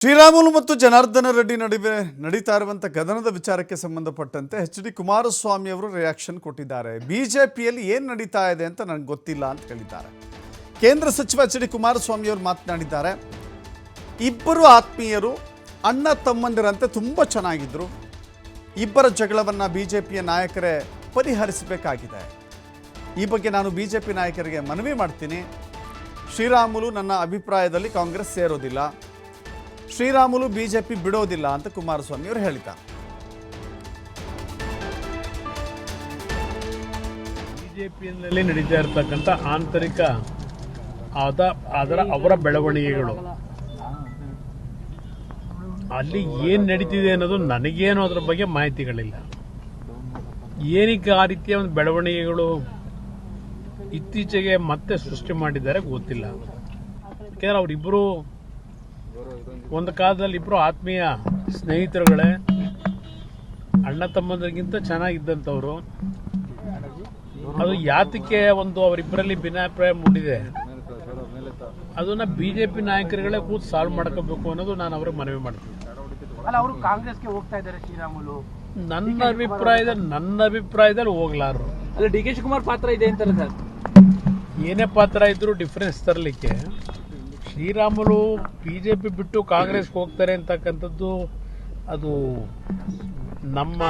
ಶ್ರೀರಾಮುಲು ಮತ್ತು ಜನಾರ್ದನ ರೆಡ್ಡಿ ನಡುವೆ ನಡೀತಾ ಇರುವಂಥ ಕದನದ ವಿಚಾರಕ್ಕೆ ಸಂಬಂಧಪಟ್ಟಂತೆ ಎಚ್.ಡಿ. ಕುಮಾರಸ್ವಾಮಿ ಅವರು ರಿಯಾಕ್ಷನ್ ಕೊಟ್ಟಿದ್ದಾರೆ. ಬಿಜೆಪಿಯಲ್ಲಿ ಏನು ನಡೀತಾ ಇದೆ ಅಂತ ನನಗೆ ಗೊತ್ತಿಲ್ಲ ಅಂತ ಹೇಳಿದ್ದಾರೆ. ಕೇಂದ್ರ ಸಚಿವ ಎಚ್.ಡಿ. ಕುಮಾರಸ್ವಾಮಿ ಅವರು ಮಾತನಾಡಿದ್ದಾರೆ. ಇಬ್ಬರು ಆತ್ಮೀಯರು ಅಣ್ಣ ತಮ್ಮಂದಿರಂತೆ ತುಂಬ ಚೆನ್ನಾಗಿದ್ದರು. ಇಬ್ಬರ ಜಗಳವನ್ನು ಬಿಜೆಪಿಯ ನಾಯಕರೇ ಪರಿಹರಿಸಬೇಕಾಗಿದೆ. ಈ ಬಗ್ಗೆ ನಾನು ಬಿಜೆಪಿ ನಾಯಕರಿಗೆ ಮನವಿ ಮಾಡ್ತೀನಿ. ಶ್ರೀರಾಮುಲು ನನ್ನ ಅಭಿಪ್ರಾಯದಲ್ಲಿ ಕಾಂಗ್ರೆಸ್ ಸೇರೋದಿಲ್ಲ. ಶ್ರೀರಾಮುಲು ಬಿಜೆಪಿ ಬಿಡೋದಿಲ್ಲ ಅಂತ ಕುಮಾರಸ್ವಾಮಿ ಅವರು ಹೇಳಿದ್ದಾರೆ. ಬಿಜೆಪಿಯಲ್ಲಿ ನಡೀತಾ ಇರತಕ್ಕಂಥ ಆಂತರಿಕ ಅವರ ಬೆಳವಣಿಗೆಗಳು ಅಲ್ಲಿ ಏನು ನಡೀತಿದೆ ಅನ್ನೋದು ನನಗೇನು ಅದರ ಬಗ್ಗೆ ಮಾಹಿತಿಗಳಿಲ್ಲ. ಏನಕ್ಕೆ ಆ ರೀತಿಯ ಒಂದು ಬೆಳವಣಿಗೆಗಳು ಇತ್ತೀಚೆಗೆ ಮತ್ತೆ ಸೃಷ್ಟಿ ಮಾಡಿದ್ದಾರೆ ಗೊತ್ತಿಲ್ಲ. ಯಾಕೆಂದ್ರೆ ಅವರಿಬ್ಬರು ಒಂದು ಕಾಲದಲ್ಲಿ ಇಬ್ಬರು ಆತ್ಮೀಯ ಸ್ನೇಹಿತರುಗಳೇ, ಅಣ್ಣ ತಮ್ಮಂದರಿಗಿಂತ ಚೆನ್ನಾಗಿದ್ದಂಥವ್ರು. ಅದು ಯಾತಕ್ಕೆ ಒಂದು ಅವರಿಬ್ಬರಲ್ಲಿ ಭಿನ್ನಾಭಿಪ್ರಾಯ ಮೂಡಿದೆ ಅದನ್ನ ಬಿಜೆಪಿ ನಾಯಕರುಗಳೇ ಕೂತು ಸಾಲ್ವ್ ಮಾಡ್ಕೋಬೇಕು ಅನ್ನೋದು ನಾನು ಅವ್ರಿಗೆ ಮನವಿ ಮಾಡ್ತೀನಿ. ಅವರು ಕಾಂಗ್ರೆಸ್ಗೆ ಹೋಗ್ತಾ ಇದ್ದಾರೆ ಶ್ರೀರಾಮುಲು. ನನ್ನ ಅಭಿಪ್ರಾಯದಲ್ಲಿ ಹೋಗ್ಲಾರು. ಅಲ್ಲ, ಡಿ ಕೆ ಶಿವಕುಮಾರ್ ಪಾತ್ರ ಇದೆ ಅಂತಾರೆ ಸರ್. ಏನೇ ಪಾತ್ರ ಇದ್ರು ಡಿಫರೆನ್ಸ್ ತರಲಿಕ್ಕೆ ಶ್ರೀರಾಮುಲು ಬಿಜೆಪಿ ಬಿಟ್ಟು ಕಾಂಗ್ರೆಸ್ಗೆ ಹೋಗ್ತಾರೆ ಅಂತಕ್ಕಂಥದ್ದು ಅದು ನಮ್ಮ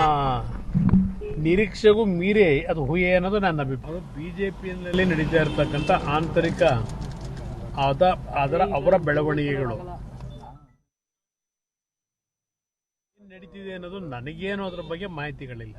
ನಿರೀಕ್ಷೆಗೂ ಮೀರಿ ಅದು ಹುಯೆ ಅನ್ನೋದು ನನ್ನ ಅಭಿಪ್ರಾಯ. ಬಿಜೆಪಿಯಲ್ಲಿ ನಡೀತಾ ಇರತಕ್ಕಂಥ ಆಂತರಿಕ ಅವರ ಬೆಳವಣಿಗೆಗಳು ನಡೀತಿದೆ ಅನ್ನೋದು ನನಗೇನು ಅದರ ಬಗ್ಗೆ ಮಾಹಿತಿಗಳಿಲ್ಲ.